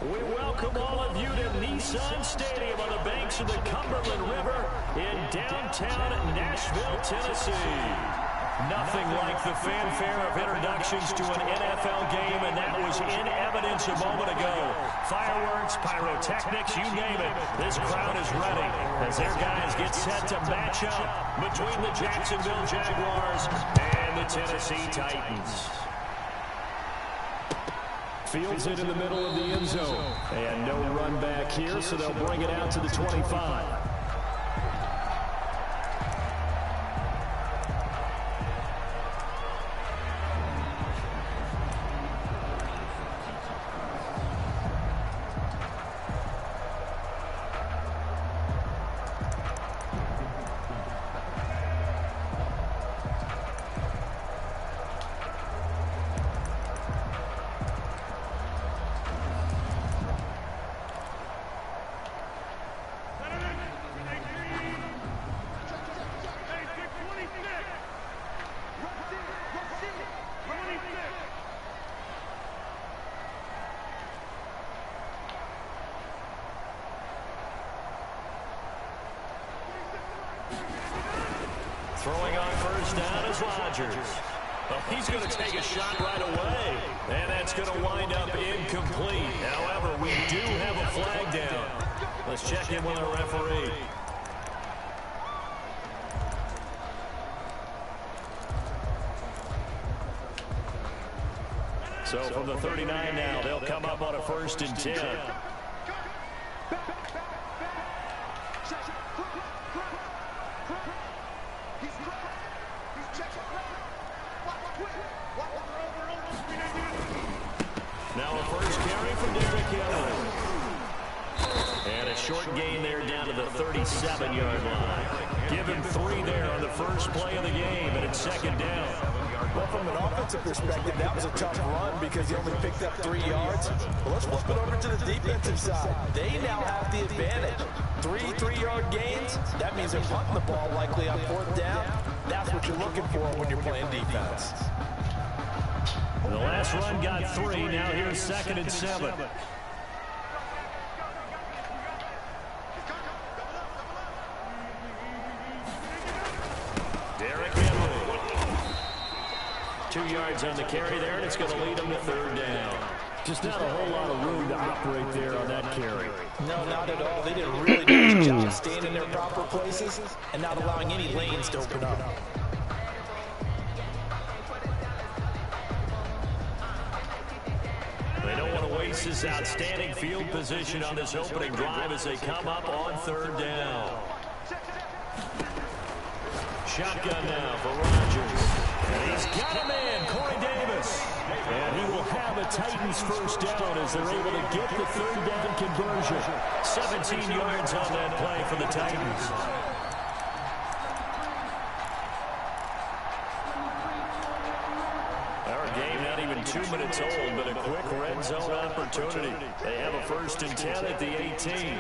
We welcome all of you to Nissan Stadium on the banks of the Cumberland River in downtown Nashville, Tennessee. Nothing like the fanfare of introductions to an NFL game, and that was in evidence a moment ago. Fireworks, pyrotechnics, you name it. This crowd is ready as their guys get set to match up between the Jacksonville Jaguars and the Tennessee Titans. Fields it in the middle of the end zone. And no run back here, so they'll bring it out to the 25. Throwing on first down is Rodgers. Oh, he's going to take a shot right away. And that's going to wind up incomplete. However, we do have a flag down. Let's check in with our referee. So from the 39 now, they'll come up on a 1st and 10. Now a first carry from Derrick Henry. And a short gain there down to the 37-yard line. Give him 3 there on the first play of the game, and it's 2nd down. Well, from an offensive perspective, that was a tough run because he only picked up 3 yards. Well, let's flip it over to the defensive side. They now have the advantage. 3 3-yard gains. That means they're punting the ball likely on 4th down. That's what you're looking for when you're playing defense. The last run got 3. Now here's 2nd and 7. Derrick Henry. 2 yards on the carry there, and it's going to lead them to 3rd down. Just not a whole lot of room to operate there on that carry. No, not at all. They did a really nice job staying in their proper places and not allowing any lanes to open up. They don't want to waste this outstanding field position on this opening drive as they come up on 3rd down. Shotgun now for Rodgers. And he's got a man, Corey Davis. And he will have a Titans 1st down as they're able to get the 3rd down conversion. 17 yards on that play for the Titans. Our game not even 2 minutes old, but a quick red zone opportunity. They have a 1st and 10 at the 18.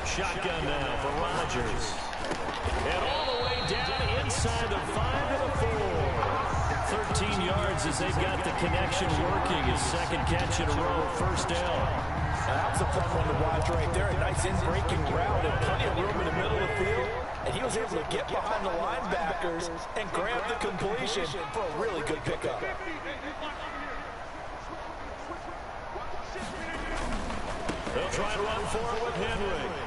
Shotgun now for Rodgers. And all the way down inside the 5 to the 4. 13 yards as they've got the connection working. His 2nd catch in a row, 1st down. That was a fun one to watch right there. A nice in-breaking route and plenty of room in the middle of the field. And he was able to get behind the linebackers and grab the completion for a really good pickup. They'll try to run forward with Henry.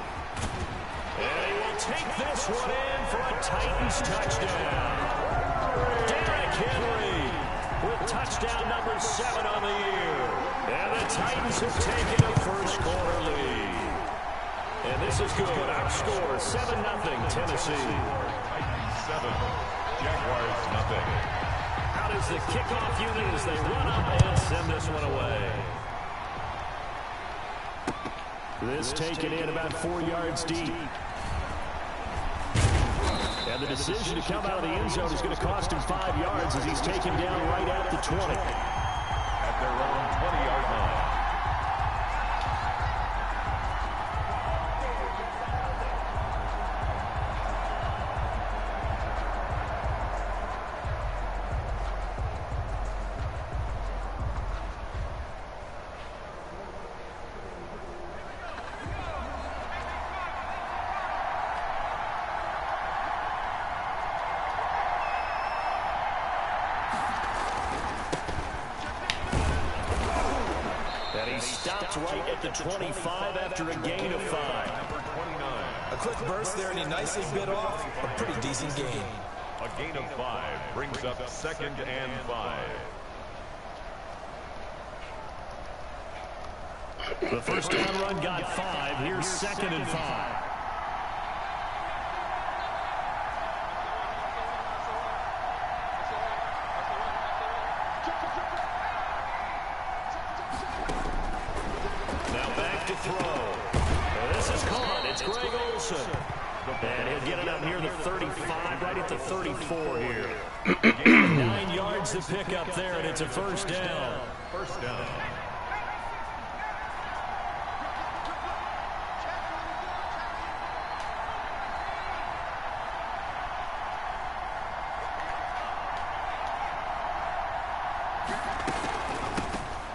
And he will take this one in for a Titans touchdown. Derrick Henry with touchdown number 7 on the year. And the Titans have taken a 1st quarter lead. And this is good. Our score, 7-0 Tennessee. Titans 7, Jaguars 0. How does the kickoff unit as they run up and send this one away? This taken in about 4 yards deep. And the decision to come out of the end zone is going to cost him 5 yards as he's taken down right at the 20. At their own 20-yard line. stopped right at the 25 after a gain of 5. Number 29. A quick burst there, and he nicely bit off a pretty decent gain. A gain of 5 brings up 2nd and 5. The first down run got 5. Here's 2nd and 5. Now back to throw. This is caught. It's Greg Olsen. And he'll get it up near the 35, right at the 34 here. 9 yards to pick up there, and it's a first down. First down.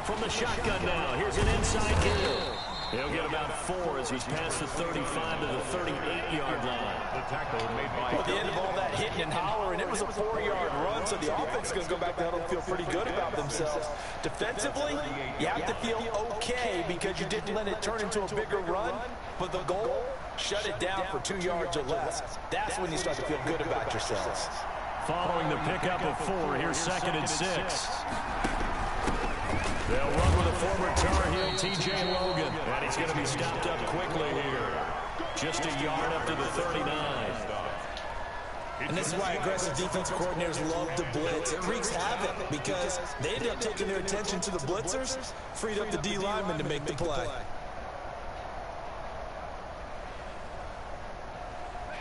From the shotgun now, here's an inside kill. He'll get about 4 as he's past the 35 to the 38-yard line. The tackle made by... At the end of all that hitting and hollering, it was a 4-yard run, so the offense is going to go back down and feel pretty good about themselves. Defensively, you have to feel okay because you didn't let it turn into a bigger run, but the goal, shut it down for 2 yards or less. That's when you start to feel good about yourselves. Following the pickup of 4, here's 2nd and 6. They'll run with a former Tar Heel, T.J. Logan. And he's going to be stopped up quickly here. Just a yard up to the 39. And this is why aggressive defense coordinators love to blitz. It wreaks havoc because they end up taking their attention to the blitzers, freed up the D lineman to make the play.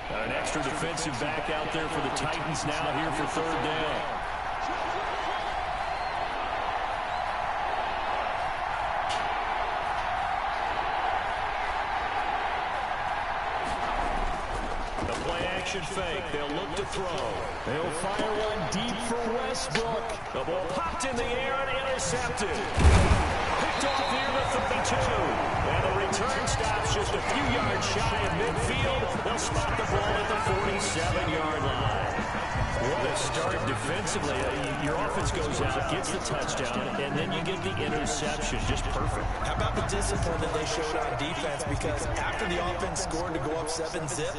An extra defensive back out there for the Titans now here for 3rd down. Fake. They'll look to throw. They'll fire one deep for Westbrook. The ball popped in the air and intercepted. Picked off near the 32. And the return stops just a few yards shy of midfield. They'll spot the ball at the 47-yard line. What a start defensively. Your offense goes out, gets the touchdown, and then you get the interception. Just perfect. How about the discipline that they showed on defense? Because after the offense scored to go up 7-zip,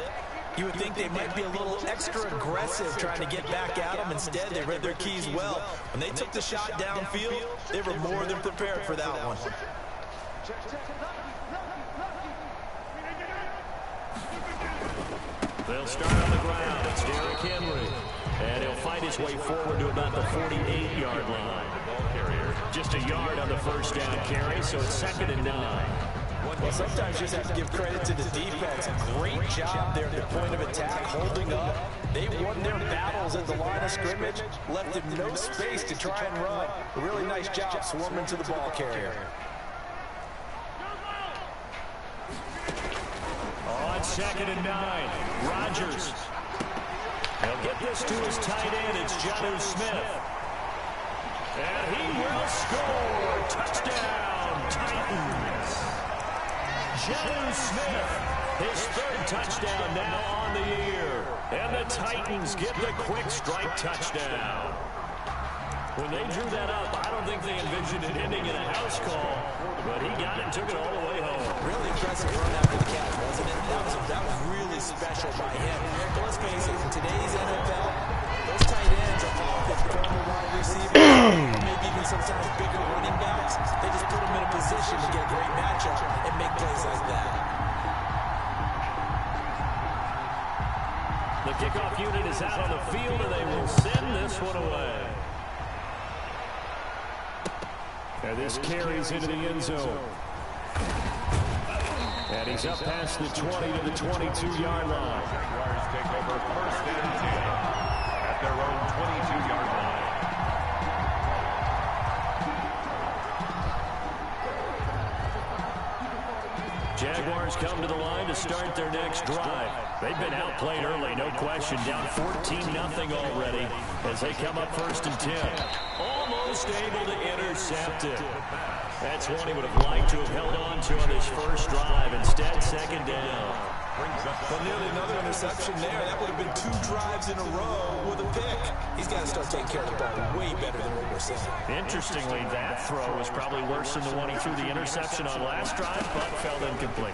you would think they might be a little extra aggressive trying to get back at them. Instead, they read their keys well. When they took the shot downfield, they were more than prepared for that one. They'll start on the ground. It's Derrick Henry. And he'll fight his way forward to about the 48-yard line. Just a yard on the first down carry, so it's 2nd and 9. Well, sometimes you just have to give credit to the defense. Great job there at the point of attack, holding up. They won their battles at the line of scrimmage, left them no space to try and run. A really nice job swarming to the ball carrier. On 2nd and 9, Rodgers. He'll get this to his tight end. It's Jonnu Smith. And he will score. Touchdown, Titans. Jonnu Smith, his 3rd touchdown now on the year. And the Titans get the quick strike touchdown. When they drew that up, I don't think they envisioned it ending in a house call, but he got it and took it all the way home. Really impressive run after the catch, wasn't it? That was really special by him. But let's face it, in today's NFL, those tight ends are often former wide receivers, maybe even sometimes bigger running backs. They just put them in a position to get a great matchup and make plays like that. The kickoff unit is out on the field, and they will send this one away. And this carries into the end zone. And he's up past the 20 to the 22-yard line. Jaguars take over 1st and 10 at their own 22-yard line. Jaguars come to the line to start their next drive. They've been outplayed early, no question. Down 14-0 already as they come up 1st and 10. Almost able to intercept it. That's one he would have liked to have held on to on his first drive. Instead, 2nd down. But nearly another interception there. That would have been 2 drives in a row with a pick. He's got to start taking care of the ball way better than what we're Interestingly, that throw was probably worse than the one he threw the interception on last drive, but fell incomplete.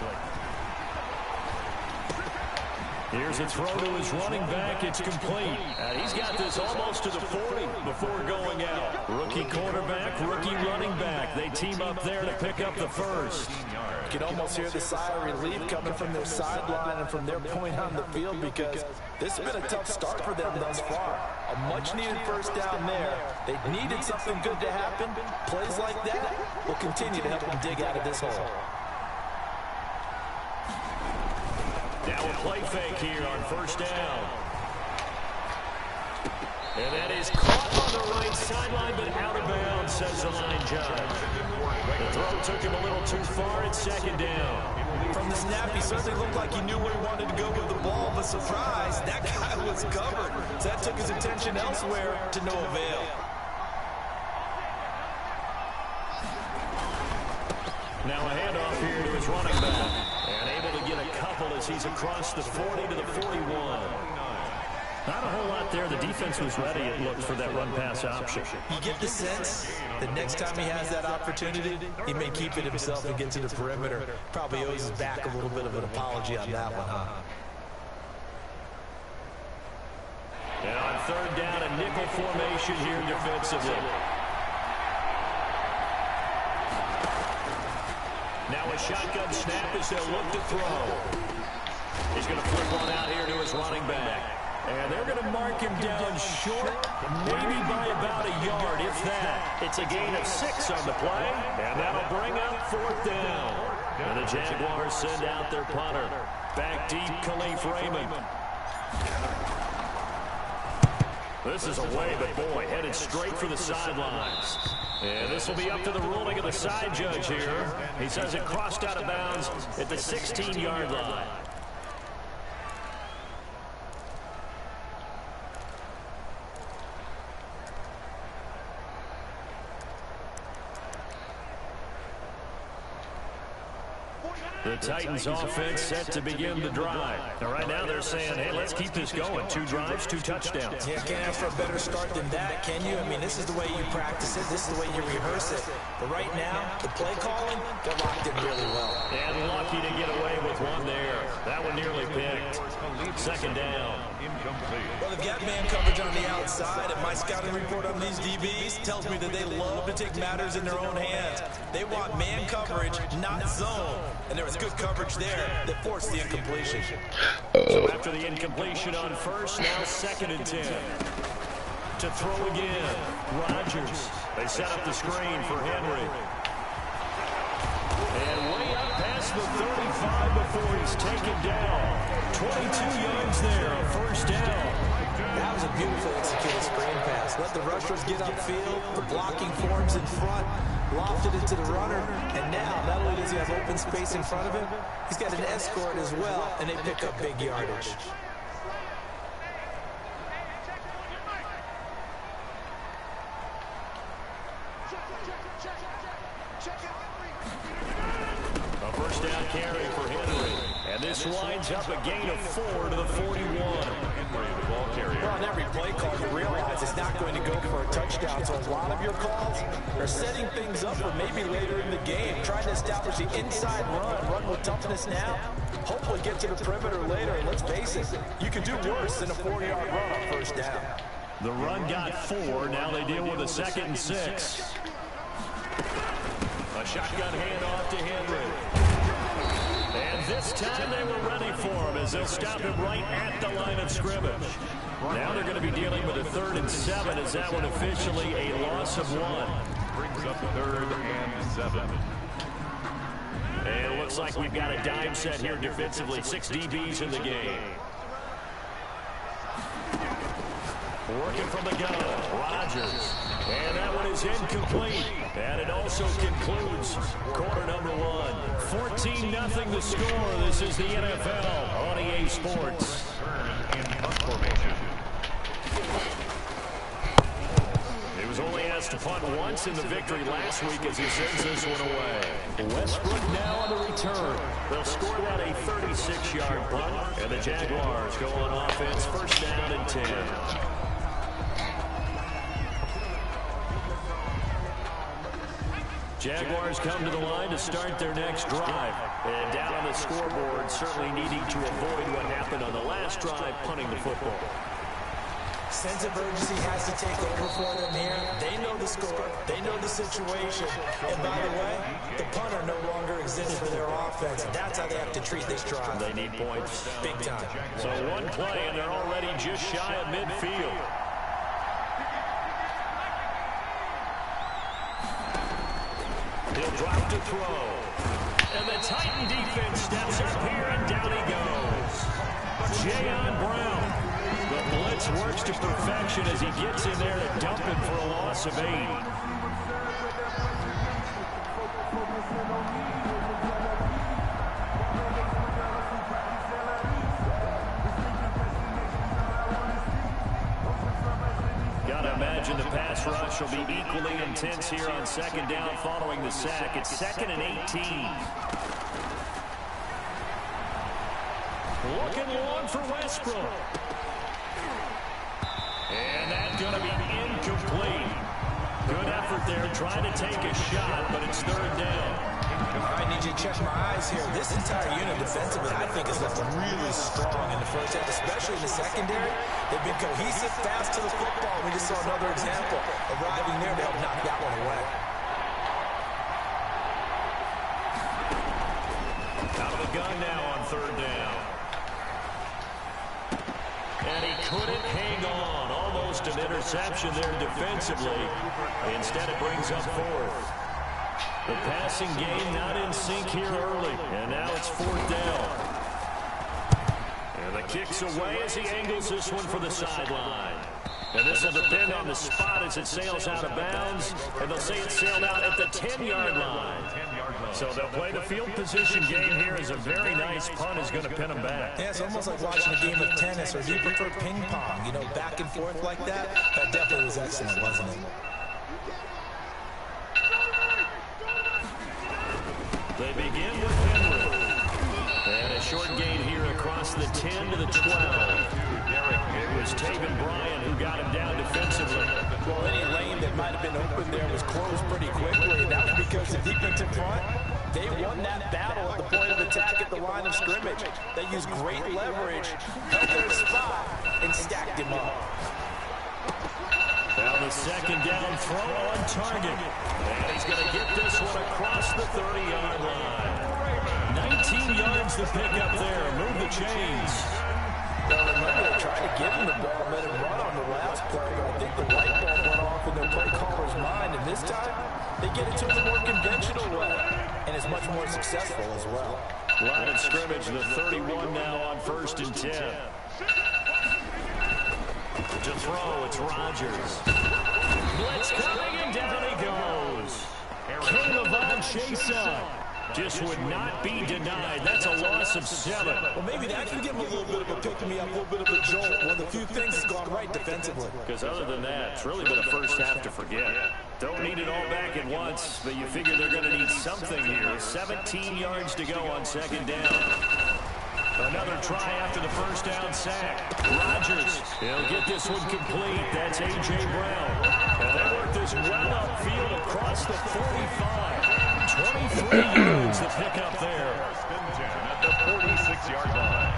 Here's a throw to his running back. It's complete. He's got this almost to the 40 before going out. Rookie quarterback, rookie running back. They team up there to pick up the first. You can almost hear the sigh of relief coming from their sideline and from their point on the field, because this has been a tough start for them thus far. A much-needed first down there. They needed something good to happen. Plays like that will continue to help them dig out of this hole. Now a play fake here on first down. And that is caught on the right sideline, but out of bounds, says the line judge. The throw took him a little too far at second down. From the snap, he certainly looked like he knew where he wanted to go with the ball, but surprise, that guy was covered. So that took his attention elsewhere to no avail. Now a handoff here to his running back. And able to get a couple as he's across the 40 to the 41. Not a whole lot there. The defense was ready, it looked, for that run-pass option. You get the sense that next time he has that opportunity, he may keep it himself and get to the perimeter. Probably owes his back a little bit of an apology on that one, huh? And on third down, a nickel formation here defensively. Now a shotgun snap as they'll look to throw. He's going to flip one out here to his running back. And they're going to mark him down short, maybe by about a yard, if that. It's a gain of 6 on the play, and that'll bring up fourth down. And the Jaguars send out their punter. Back deep, Khalif Raymond. This is away, but boy, headed straight for the sidelines. And this will be up to the ruling of the side judge here. He says it crossed out of bounds at the 16-yard line. The Titans offense set to begin the drive. Now, right now they're saying, hey, let's keep this going. 2 drives, 2 touchdowns. Yeah, can't ask for a better start than that, can you? I mean, this is the way you practice it. This is the way you rehearse it. But right now, the play calling, they're locked in really well. And lucky to get away with one there. That one nearly picked. Second down. Well, they've got man coverage on the outside, and my scouting report on these DBs tells me that they love to take matters in their own hands. They want man coverage, not zone. And there was good coverage there that forced the incompletion. So after the incompletion on first, now 2nd and 10. To throw again, Rodgers. They set up the screen for Henry. And way up past the 35 before he's taken down. 22 yards there, a first down. That was a beautiful executed screen pass. Let the rushers get upfield. The blocking forms in front. Lofted it to the runner. And now, not only does he have open space in front of him, he's got an escort as well, and they pick up big yardage. A first down carry for Henry. And this winds up a gain of 4 to the 41. Well, on every play call, you realize it's not going to go for a touchdown. So a lot of your calls are setting things up for maybe later in the game, trying to establish the inside run with toughness now, hopefully get to the perimeter later. And let's face it, you can do worse than a 4-yard run on first down. The run got 4. Now they deal with a 2nd and 6. A shotgun handoff to Henry. And this time they were ready for him as they'll stop him right at the line of scrimmage. Now they're going to be dealing with a 3rd and 7 as that one officially a loss of 1. Brings up 3rd and 7. And it looks like we've got a dime set here defensively. 6 DBs in the game. Working from the gun, Rodgers. And that one is incomplete. And it also concludes quarter number 1. 14-0 the score. This is the NFL on EA Sports. He was only asked to punt once in the victory last week as he sends this one away. Westbrook now on the return. They'll score that a 36-yard punt. And the Jaguars go on offense, first down and 10. Jaguars come to the line to start their next drive. And down on the scoreboard, certainly needing to avoid what happened on the last drive, punting the football. Sense of urgency has to take over for them here. They know the score. They know the situation. And by the way, the punter no longer exists for their offense. And that's how they have to treat this drive. They need points. Big time. So one play, and they're already just shy of midfield. He'll drop to throw. And the Titan defense steps up here, and down he goes. Jayon Brown. The blitz works to perfection as he gets in there to dump him for a loss of 8. Gotta imagine the pass rush will be equally intense here on second down following the sack. It's 2nd and 18. Looking long for Westbrook. And that's going to be incomplete. Good effort there, trying to take a shot, but it's 3rd down. I need you to check my eyes here. This entire unit defensively, I think, has looked really strong in the first half, especially in the secondary. They've been cohesive, fast to the football. We just saw another example arriving there to help knock that one away. Out of the gun now on 3rd down. And he couldn't hang on. Almost an interception there defensively. Instead, it brings up 4th. The passing game not in sync here early. And now it's 4th down. And the kick's away as he angles this one for the sideline. And this will depend on the spot as it sails out of bounds. And they'll say it sailed out at the 10-yard line. So they'll play the field position game here as a very nice punt is going to pin them back. Yeah, it's almost like watching a game of tennis, or do you prefer ping pong? You know, back and forth like that? That definitely was excellent, wasn't it? They begin with Henry. And a short gain here across the 10 to the 12. It was Taven Bryan who got him down defensively. Well, any lane that might have been open there was closed pretty quickly, and that was because the defensive front, they won that battle at the point of attack at the line of scrimmage. They used great leverage, held their spot, and stacked him up. Now the 2nd down throw on target. And he's going to get this one across the 30-yard line. 19 yards to pick up there. Move the chains. Well, remember, they tried to give him the ball and let him run on the last play, but I think the light bulb went off in their play caller's mind, and this time, they get it to the more conventional way, and it's much more successful as well. Line of scrimmage, the 31 now on 1st and 10. To throw, it's Rodgers. Blitz coming, and down he goes. Kayvon Chaser just would not be denied. That's a loss of 7. Well, maybe that can give him a little bit of a pick-me-up, a little bit of a jolt. One of the few things that's gone right defensively. Because other than that, it's really been a first half to forget. Don't need it all back at once, but you figure they're going to need something here. 17 yards to go on 2nd down. Another try after the first down sack. Rodgers, he'll get this one complete. That's A.J. Brown. And they work this well upfield across the 45. 23 yards to pick up there. At the 46-yard line.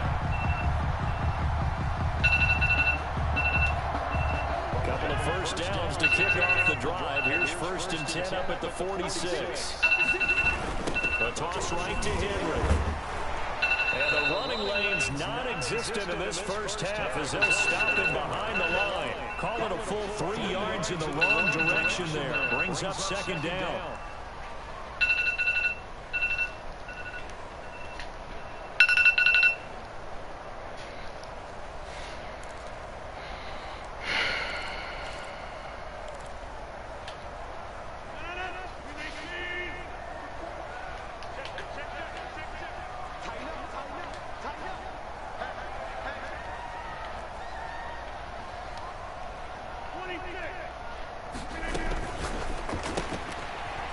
Couple of first downs to kick off the drive. Here's 1st and 10 up at the 46. A toss right to Henry. And the running lane's non-existent in this first half as they'll stop him behind the line. Call it a full 3 yards in the wrong direction there. Brings up 2nd down.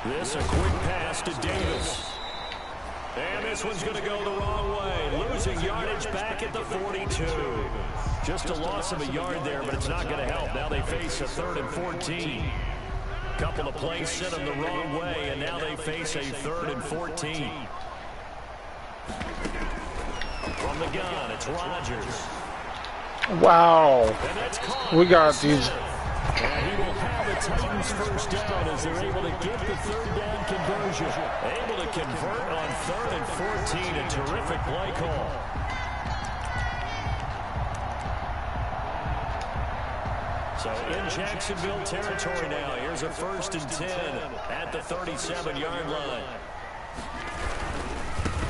This a quick pass to Davis. And this one's going to go the wrong way. Losing yardage back at the 42. Just a loss of a yard there, but it's not going to help. Now they face a 3rd and 14. Couple of plays sent them the wrong way, and now they face a 3rd and 14. From the gun, it's Rodgers. Wow. We got these. And he will have the Titans first down as they're able to get the 3rd down conversion. Able to convert on 3rd and 14. A terrific play call. So in Jacksonville territory now. Here's a 1st and 10 at the 37-yard line.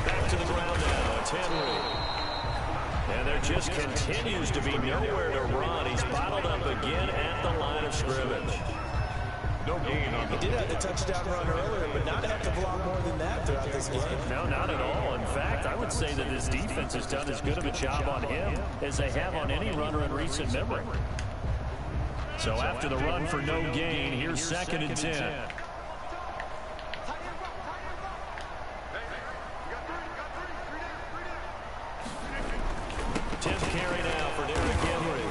Back to the ground now. It's Henry. And there just continues to be nowhere to run. He's bottled up again at the line of scrimmage. No gain on the. He did have the touchdown run earlier, but not a heck of a lot more than that throughout this game. No, not at all. In fact, I would say that his defense has done as good of a job on him as they have on any runner in recent memory. So after the run for no gain, here's 2nd and 10. Carry now for Derrick Henry.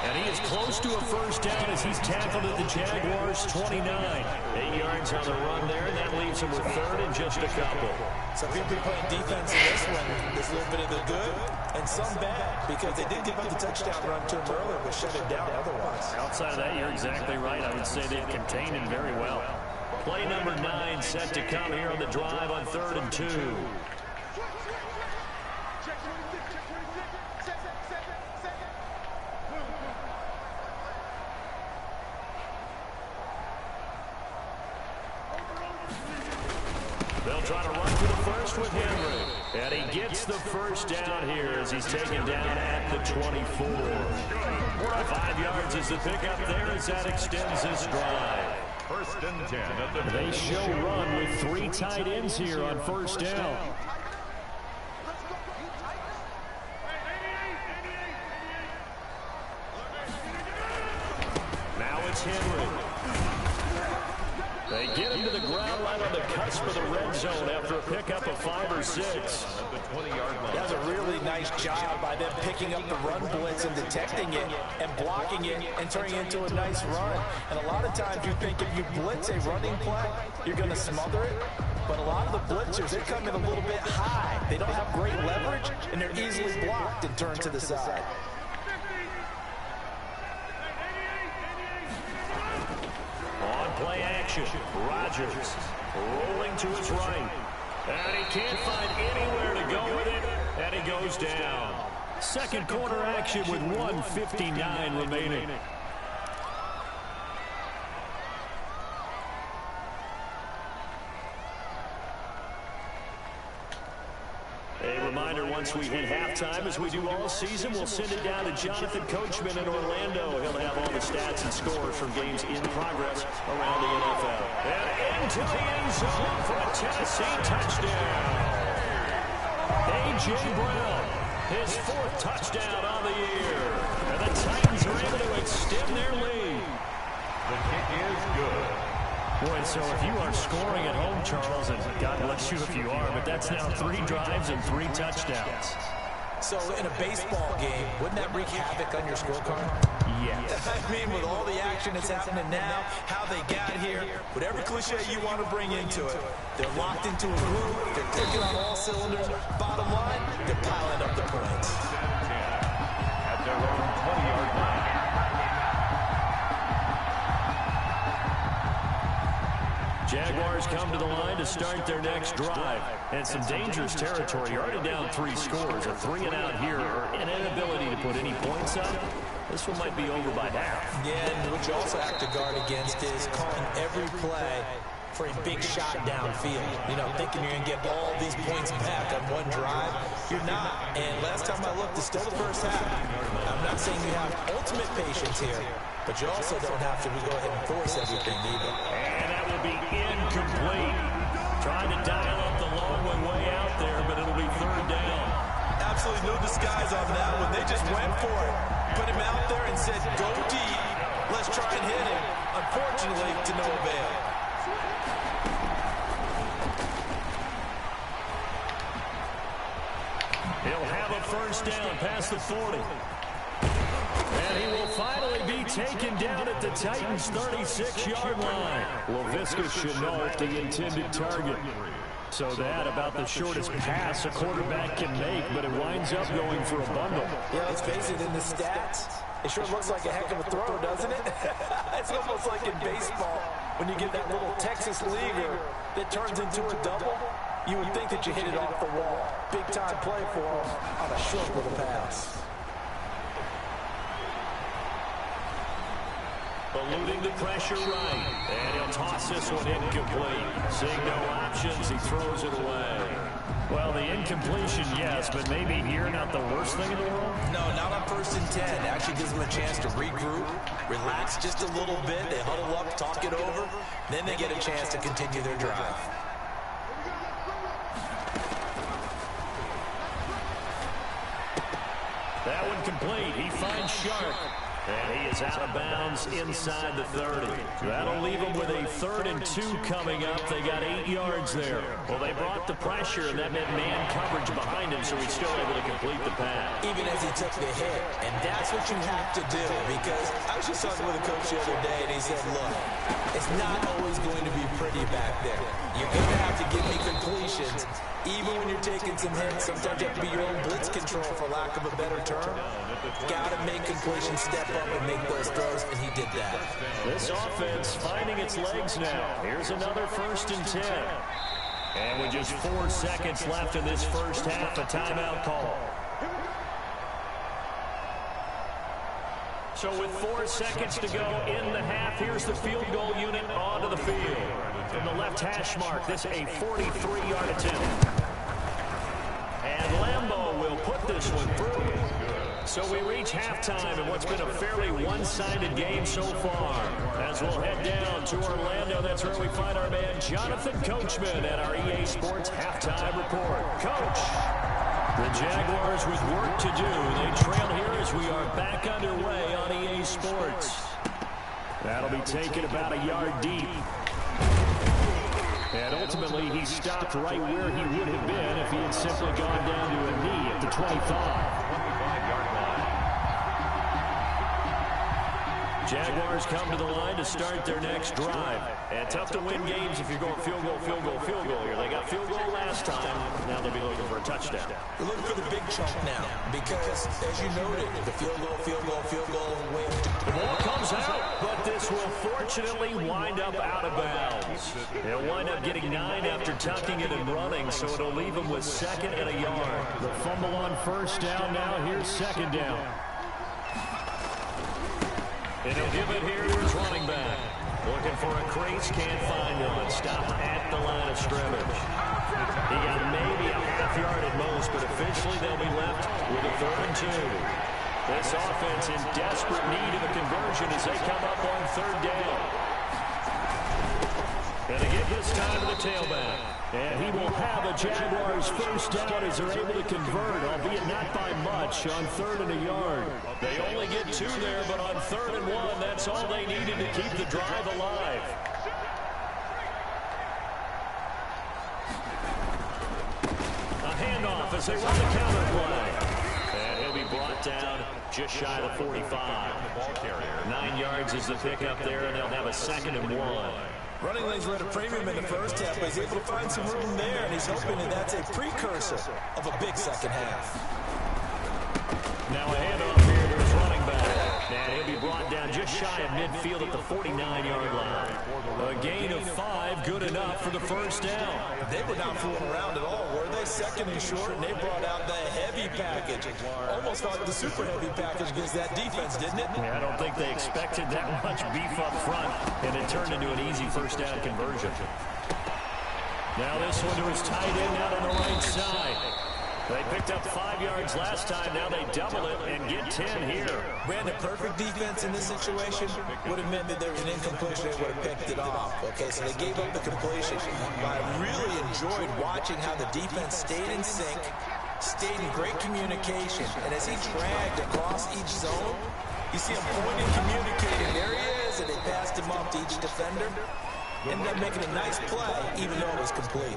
And he is close to a first down as he's tackled at the Jaguars' 29. 8 yards on the run there, and that leaves him with 3rd and just a couple. So people be playing defense in this one. There's a little bit of the good and some bad because they did give up the touchdown run to him earlier, but shut it down otherwise. Outside of that, you're exactly right. I would say they've contained him very well. Play number 9 set to come here on the drive on 3rd and 2. They'll try to run to the first with Henry. And he gets the first down here as he's taken down at the 24. 5 yards is the pickup there as that extends this drive. 1st and 10 at the. They show run with 3 tight ends here on first down. Now it's Henry. They get him to the ground right on the cusp of the red zone after a pickup of 5 or 6. At the 20-yard line. That was a really nice job by them picking up the run blitz and detecting it and blocking it and turning it into a nice run. And a lot of times you think if you blitz a running play, you're going to smother it. But a lot of the blitzers, they come in a little bit high. They don't have great leverage, and they're easily blocked and turned to the side. On play action, Rodgers rolling to his right. And he can't find anywhere to go with it, and he goes down. 2nd quarter action with 1:59 remaining. A reminder, once we hit halftime, as we do all season, we'll send it down to Jonathan Coachman in Orlando. He'll have all the stats and scores from games in progress around the NFL. And into the end zone for a Tennessee touchdown. A.J. Brown, his 4th touchdown on the year. And the Titans are able to extend their lead. The kick is good. Boy, so if you are scoring at home, Charles, and God bless you if you are, but that's now 3 drives and 3 touchdowns. So in a baseball game, wouldn't that wreak havoc on your scorecard? Yes. I mean, with all the action that's happening now, how they got here, whatever cliche you want to bring into it, they're locked into a group, they're clicking on all cylinders. Bottom line, they're piling up the points. At their own 20-yard line. Jaguars come to the line to start their next drive. And some dangerous territory. You're already down 3 scores. A 3-and-out here, or an inability to put any points up. This one might be over by half. Yeah, and what you also have to guard against is calling every play for a big shot downfield. You know, thinking you're going to get all these points back on one drive. You're not. And last time I looked, it's still the first half. I'm not saying you have ultimate patience here, but you also don't have to go ahead and force everything either. And that will be incomplete. Trying to dial up the long one way out there, but it'll be 3rd down. Absolutely no disguise on that one. They just went for it. Put him out there and said, go deep. Let's try and hit him. Unfortunately, to no avail. He'll have a first down past the 40. And he will finally be taken down at the Titans' 36-yard line. Laviska Shenault, the intended target. So that about the shortest pass a quarterback can make, but it winds up going for a bundle. Yeah, let's face it, in the stats, it sure looks like a heck of a throw, doesn't it? It's almost like in baseball when you get that little Texas leaguer that turns into a double. You would think that you hit it off the wall. Big time play for him on a short little pass. Eluding the pressure right. And he'll toss this one incomplete. Seeing no options, he throws it away. Well, the incompletion, yes, but maybe here not the worst thing in the world? No, not on 1st and 10. Actually gives them a chance to regroup, relax just a little bit. They huddle up, talk it over. Then they get a chance to continue their drive. That one complete. He finds Sharp. And he is out of bounds inside the 30. That'll leave him with a 3rd and 2 coming up. They got 8 yards there. Well, they brought the pressure, and that meant man coverage behind him, so he's still able to complete the pass. Even as he took the hit. And that's what you have to do, because I was just talking with a coach the other day, and he said, look, it's not always going to be pretty back there. You're going to have to give me completions, even when you're taking some hits. Sometimes you have to be your own blitz control, for lack of a better term. Got to make completions step up and make those throws, and he did that. This offense finding its legs now. Here's another 1st and 10. And with just 4 seconds left in this first half, a timeout call. So with 4 seconds to go in the half, here's the field goal unit onto the field. From the left hash mark, this a 43-yard attempt. And Lambeau will put this one through. So we reach halftime in what's been a fairly one-sided game so far. As we'll head down to Orlando, that's where we find our man Jonathan Coachman at our EA Sports Halftime Report. Coach, the Jaguars with work to do. They trail here as we are back underway on EA Sports. That'll be taken about a yard deep. And ultimately, he stopped right where he would have been if he had simply gone down to a knee at the 25. Jaguars come to the line to start their next drive. And tough to win games if you're going field goal, field goal, field goal here. They got field goal last time. Now they'll be looking for a touchdown. They're looking for the big chunk now because, as you noted, the field goal, field goal, field goal. The ball comes out, but this will fortunately wind up out of bounds. They'll wind up getting 9 after tucking it and running, so it'll leave them with 2nd and a yard. The fumble on 1st down now. Here's 2nd down. And he'll give it here to his running back. Looking for a crease, can't find one. Stopped at the line of scrimmage. He got maybe a half yard at most, but officially they'll be left with a 3rd and 2. This offense in desperate need of a conversion as they come up on 3rd down. And they give this time to the tailback. And he will have a Jaguars 1st down as they're able to convert, albeit not by much, on 3rd and a yard. They only get 2 there, but on 3rd and 1, that's all they needed to keep the drive alive. A handoff as they run the counter play. And he'll be brought down just shy of the 45. 9 yards is the pickup there, and they'll have a 2nd and 1. Running lanes were at a premium in the first half, but he's able to find some room there, and he's hoping that that's a precursor of a big second half. Now a handoff here to his running back. And he'll be brought down just shy of midfield at the 49-yard line. A gain of 5, good enough for the 1st down. They were not fooling around at all, were they? 2nd and short, and they brought out the heavy package. Almost like the super heavy package against that defense, didn't it? Yeah, I don't think they expected that much beef up front, and it turned into an easy 1st down conversion. Now this one to his tight end out on the right side. They picked up 5 yards last time. Now they double it and get 10 here. Ran a perfect defense in this situation. Would have meant that there was an incompletion. They would have picked it off. Okay, so they gave up the completion. But I really enjoyed watching how the defense stayed in sync, stayed in great communication. And as he dragged across each zone, you see him pointing, communicating. There he is, and they passed him off to each defender. Ended up making a nice play, even though it was complete.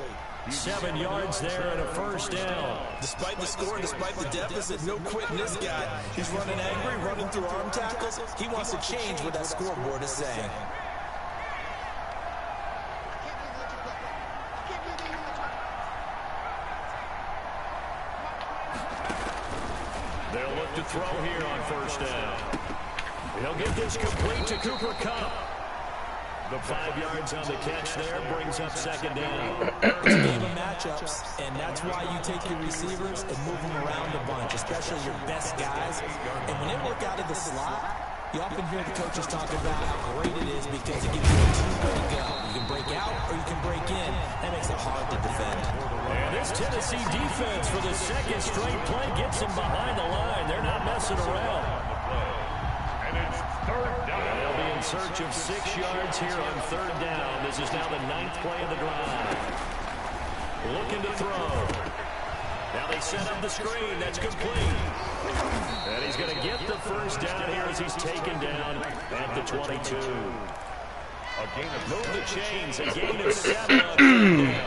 7 yards there and a first down. Despite the score, despite the deficit, no quitting this guy. He's running angry, running through arm tackles. He wants to change what that scoreboard is saying. They'll look to throw here on first down. He'll get this complete to Cooper Kupp. The 5 yards on the catch there brings up second down. It's a game of matchups, and that's why you take your receivers and move them around a bunch, especially your best guys. And when they work out of the slot, you often hear the coaches talk about how great it is because it gives you a two-way go. You can break out or you can break in. That makes it hard to defend. And this Tennessee defense for the second straight play gets them behind the line. They're not messing around. And it's third down. They'll be in search of 6 yards here on third down. This is now the 9th play of the drive. Looking to throw. Now they set up the screen. That's complete. And he's going to get the first down here as he's taken down at the 22. Move the chains. A gain of 7 on third down.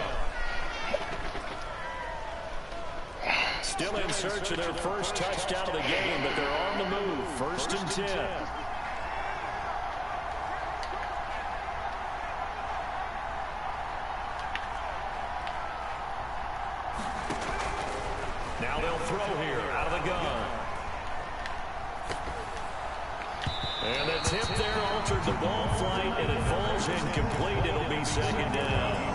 Still in search of their first touchdown of the game, but they're on the move. 1st and 10. Now they'll throw here out of the gun. And the tip there altered the ball flight, and it falls incomplete. It'll be second down.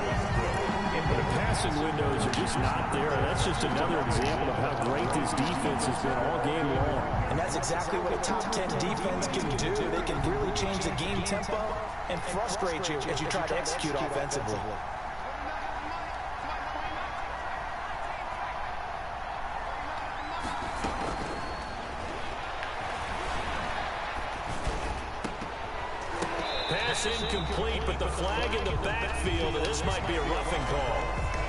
The passing windows are just not there. That's just another example of how great this defense has been all game long. And that's exactly what a top 10 defense can do. They can really change the game tempo and frustrate you as you try to execute offensively. Pass incomplete, but the flag in the backfield, and this might be a roughing call.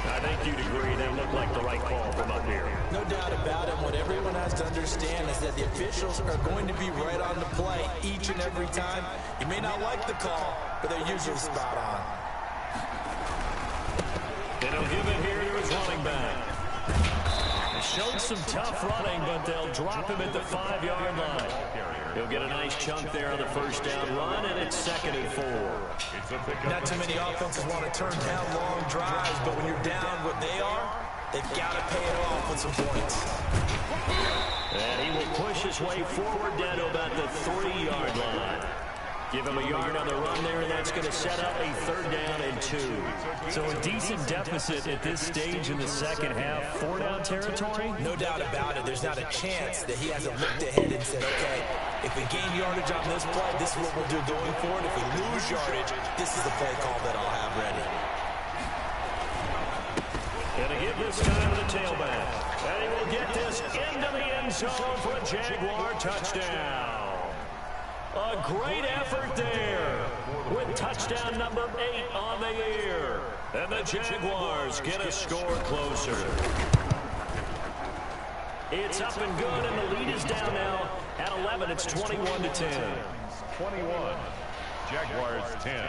I think you'd agree that looked like the right call from up here. No doubt about it. What everyone has to understand is that the officials are going to be right on the play each and every time. You may not like the call, but they're usually spot on. And he'll give it here to his running back. Showed some tough running, but they'll drop him at the 5-yard line. He'll get a nice chunk there on the first down run, and it's 2nd and 4. Not too many offenses want to turn down long drives, but when you're down what they are, they've got to pay it off with some points. And he will push his way forward down to about the 3-yard line. Give him a yard on the run there, and that's going to set up a 3rd down and 2. So a decent deficit at this stage in the second half. 4-down territory? No doubt about it. There's not a chance that he hasn't looked ahead and said, okay, if we gain yardage on this play, this is what we'll do going forward. If we lose yardage, this is the play call that I'll have ready. And to give this time to the tailback. And he will get this into the end zone for a Jaguar touchdown. A great effort there with touchdown number 8 on the year. And the Jaguars get a score closer. It's up and good, and the lead is down now at 11. It's 21-10. 21. Jaguars 10.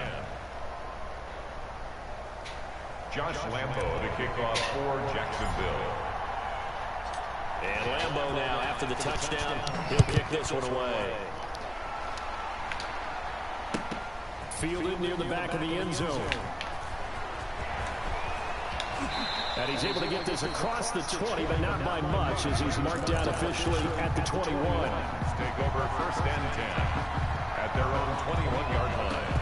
Josh Lambo, the kickoff for Jacksonville. And Lambo now, after the touchdown, he'll kick this one away. Fielded near the back of the end zone. And he's able to get this across the 20, but not by much, as he's marked down officially at the 21. Take over 1st and 10 at their own 21-yard line.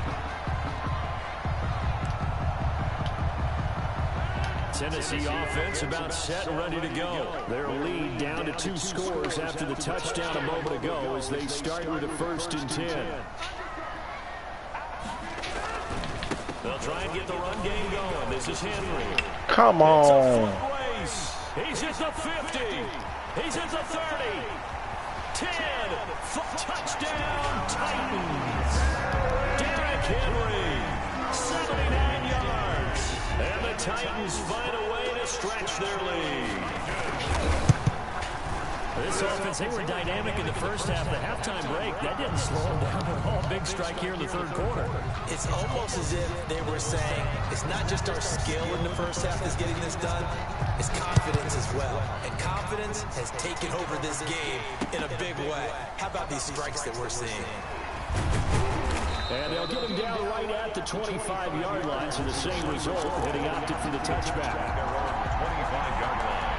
Tennessee offense about set and ready to go. Their lead down to 2 scores after the touchdown a moment ago as they start with a 1st and 10. They'll try and get the run game going. This is Henry. Come on. He's at the 50. He's at the 30. 10. Touchdown, Titans. Derrick Henry. 79 yards. And the Titans find a way to stretch their lead. This offense, they were dynamic in the first half. The halftime break, that didn't slow them down at all. Big strike here in the third quarter. It's almost as if they were saying, it's not just our skill in the first half that's getting this done, it's confidence as well. And confidence has taken over this game in a big way. How about these strikes that we're seeing? And they'll get him down right at the 25-yard line, so the same result, and he opted for the touchback. 25-yard line.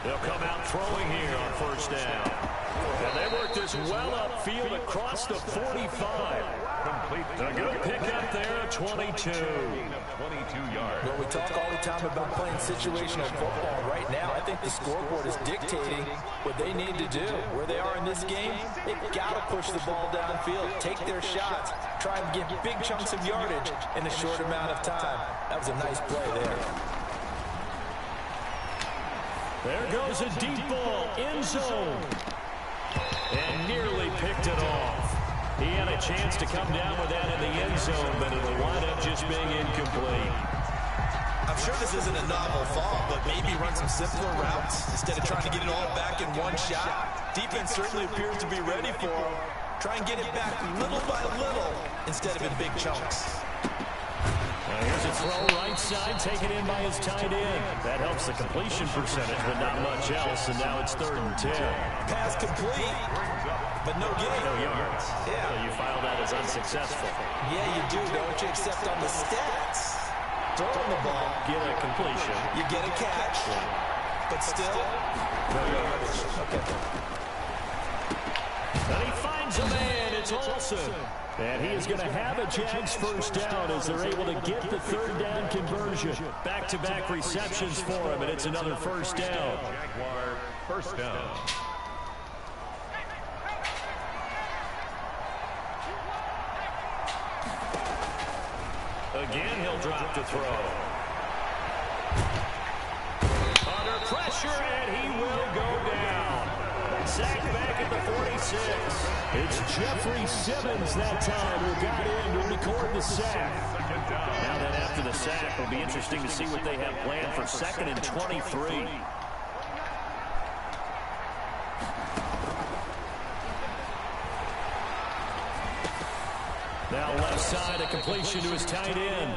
They'll come out throwing here on first down. And they work this well upfield across the 45. A good pickup there at 22. 22 yards. Well, we talk all the time about playing situational football. Right now, I think the scoreboard is dictating what they need to do. Where they are in this game, they've got to push the ball downfield, take their shots, try and get big chunks of yardage in a short amount of time. That was a nice play there. There goes a deep ball, end zone. And nearly picked it off. He had a chance to come down with that in the end zone, but it'll wind up just being incomplete. I'm sure this isn't a novel thought, but maybe run some simpler routes instead of trying to get it all back in one shot. Defense certainly appears to be ready for him. Try and get it back little by little instead of in big chunks. Here's a throw right side, taken in by his tight end. That helps the completion percentage, but not much else, and now it's 3rd and 10. Pass complete, but no gain. No yards. Yeah. So you file that as unsuccessful. Yeah, you do, don't you? Except on the stats. Throwing the ball. Get a completion. You get a catch. But still, no yards. Okay. And he finds a man. It's Olsen. And he is going to have a Jags first down as they're able to get the 3rd down conversion. Back-to-back receptions for him, and it's another first down. Jaguar first down. Again, he'll drop the throw. Under pressure, and he will go down. Sacked back at the 46. It's Jeffrey Simmons that time who got in to record the sack. Now that after the sack, it'll be interesting to see what they have planned for 2nd and 23. Now left side, a completion to his tight end.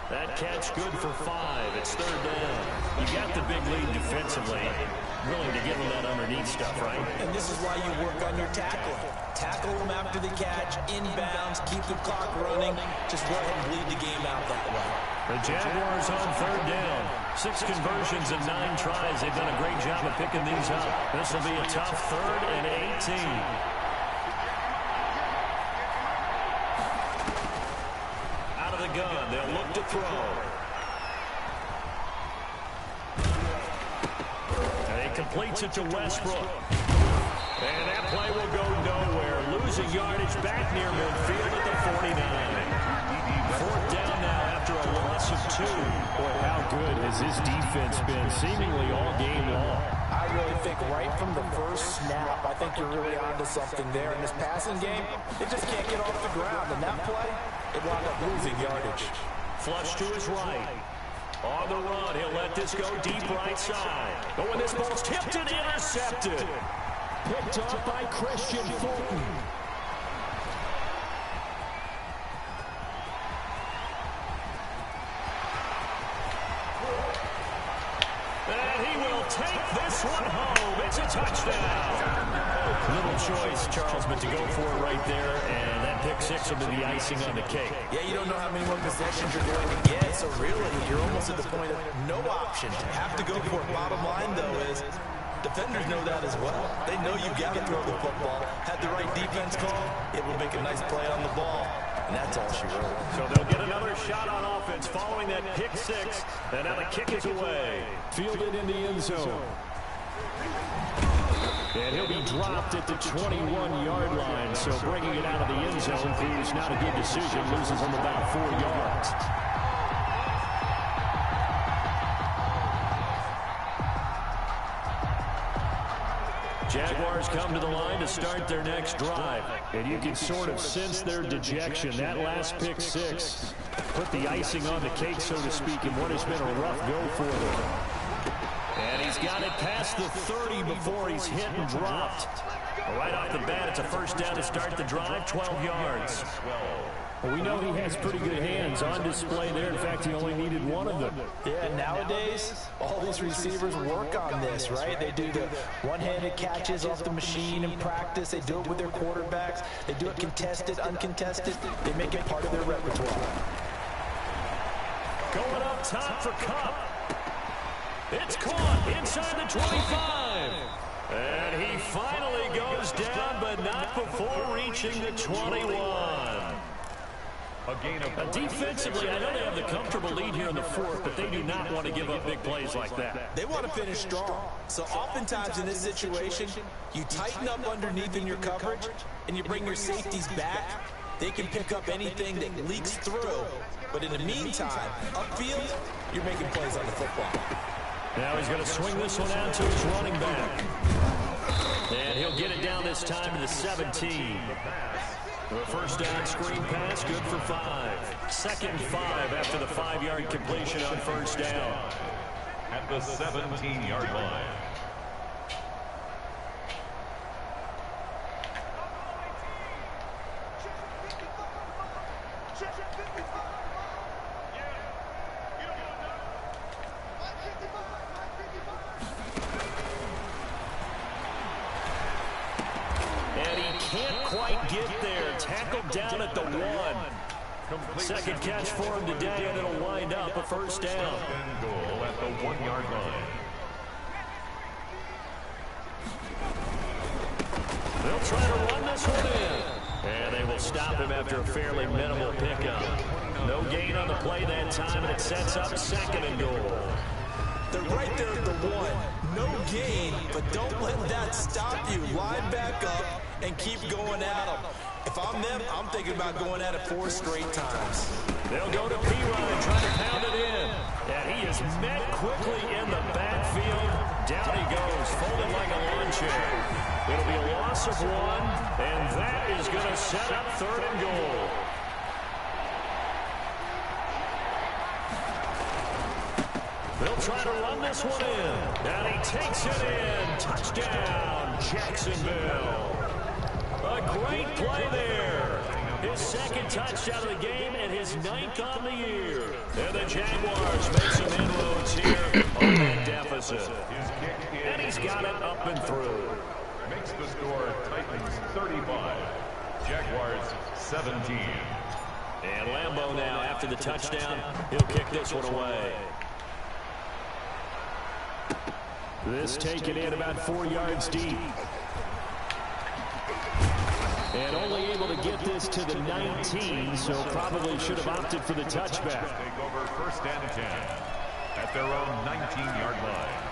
That catch good for 5. It's 3rd down. You got the big lead defensively. Willing to give him that underneath stuff, right? And this is why you work on your tackling. Tackle them after the catch, inbounds, keep the clock running. Just go ahead and bleed the game out that way. The Jaguars on 3rd down. 6 conversions and 9 tries. They've done a great job of picking these up. This will be a tough 3rd and 18. Out of the gun, they'll look to throw. And he completes it to Westbrook. And that play will go nowhere. Losing yardage back near midfield at the 49. 4th down now after a loss of 2. Boy, how good has his defense been seemingly all game long. I really think right from the first snap, I think you're really onto something there. In this passing game, they just can't get off the ground. And that play, it wound up losing yardage. Flush to his right. On the run, he'll let this go deep right side. But when this ball's tipped and intercepted. Picked up by Christian Fulton. And he will take this one home. It's a touchdown. Little choice, Charles, but to go for it right there, and that pick 6 will be the icing on the cake. Yeah, you don't know how many more possessions you're going to get, so really, you're almost at the point of no option. Have to go for it. Bottom line, though, is defenders know that as well. They know you've got to throw the football. Had the right defense call, it will make a nice play on the ball. And that's all she wrote. So they'll get another shot on offense following that pick 6. And now the kick is away. Fielded in the end zone. And he'll be dropped at the 21-yard line. So bringing it out of the end zone proves not a good decision. Loses him about 4 yards. Jaguars come to the line to start their next drive. And you can sort of sense their dejection. That last pick six put the icing on the cake, so to speak, in what has been a rough go for them. And he's got it past the 30 before he's hit and dropped. Right off the bat, it's a first down to start the drive, 12 yards. Well, we know he has pretty good hands on display there. In fact, he only needed one of them. Yeah, nowadays, all these receivers work on this, right? They do the one-handed catches off the machine in practice. They do it with their quarterbacks. They do it contested, uncontested. They make it part of their repertoire. Going up top for Cup. It's caught inside the 25. And he finally goes down, but not before reaching the 21. Defensively, I know they have the comfortable lead here in the fourth, but they do not want to give up big plays like that. They want to finish strong. So oftentimes in this situation, you tighten up underneath in your coverage, and you bring your safeties back. They can pick up anything that leaks through. But in the meantime, upfield, you're making plays on the football. Now he's going to swing this one out to his running back. And he'll get it down this time to the 17. The first down screen pass, good for 5. Second and 5 after the 5-yard completion on first down. At the 17-yard line. Down at the 1. Second catch for him today, and it'll wind up a first down. Goal at the 1-yard line. They'll try to run this one in. And they will stop him after a fairly minimal pickup. No gain on the play that time, and it sets up second and goal. They're right there at the 1. No gain, but don't let that stop you. Line back up and keep going at them. If I'm them, I'm thinking about going at it 4 straight times. They'll go to P-Run and try to pound it in. And he is met quickly in the backfield. Down he goes, folded like a lawn chair. It'll be a loss of 1, and that is going to set up third and goal. They'll try to run this one in. And he takes it in. Touchdown, Jacksonville. A great play there. His second touchdown of the game and his 9th on the year. And the Jaguars make some inroads here on that deficit. And he's got it up and through. Makes the score Titans 35, Jaguars 17. And Lambeau now after the touchdown. He'll kick this one away. This taken in about 4 yards deep. And only able to get this to the 19, so probably should have opted for the touchback. Take over first and 10 at their own 19-yard line.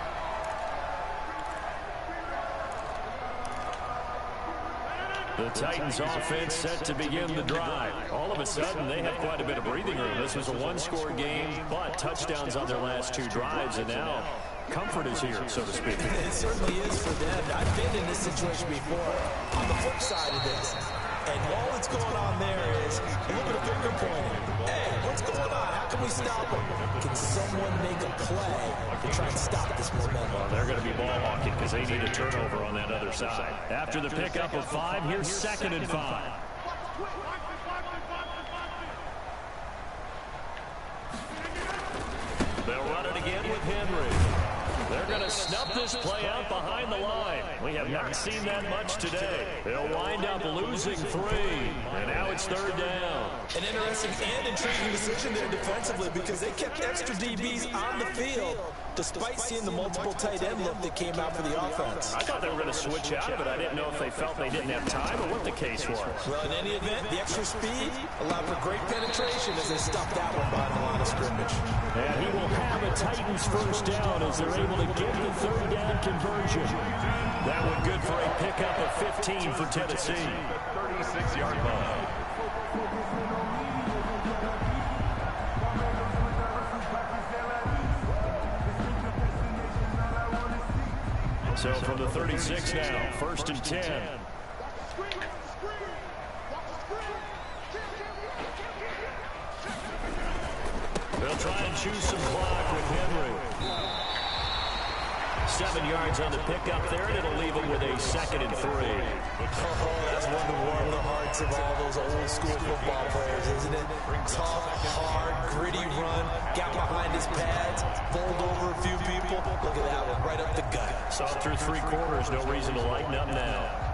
The Titans offense set to begin the drive. All of a sudden, they have quite a bit of breathing room. This was a one-score game, but touchdowns on their last 2 drives, and now comfort is here, so to speak. It certainly is for them. I've been in this situation before. On the flip side of this, and all that's going on there is a little bit of finger pointing. Hey, what's going on? How can we stop them? Can someone make a play to try and stop this momentum? Well, they're going to be ball hawking because they need a turnover on that other side. After the pickup of 5, here's second and 5. They'll run it again with Henry. They're going to snub this play out behind the line. We have not seen that much today. They'll wind up losing 3. And now it's third down. An interesting and intriguing decision there defensively because they kept extra DBs on the field despite seeing the multiple tight end look that came out for the offense. I thought they were going to switch out of it. I didn't know if they felt they didn't have time or what the case was. Well, in any event, the extra speed allowed for great penetration as they stopped that one behind the line of scrimmage. And he will have a Titans first down as they're able to get the third down conversion. That one good for a pickup of 15 for Tennessee. 36-yard line. So So from the 36 now, 1st and 10. They'll try and choose some clock with Henry. 7 yards on the pickup there, and it'll leave him with a 2nd and 3. Oh, that's one to warm the hearts of all those old school football players, isn't it? Tough, hard, gritty run, got behind his pads, bowled over a few people. Look at that one, right up the gut. Saw through 3 quarters, no reason to lighten up now.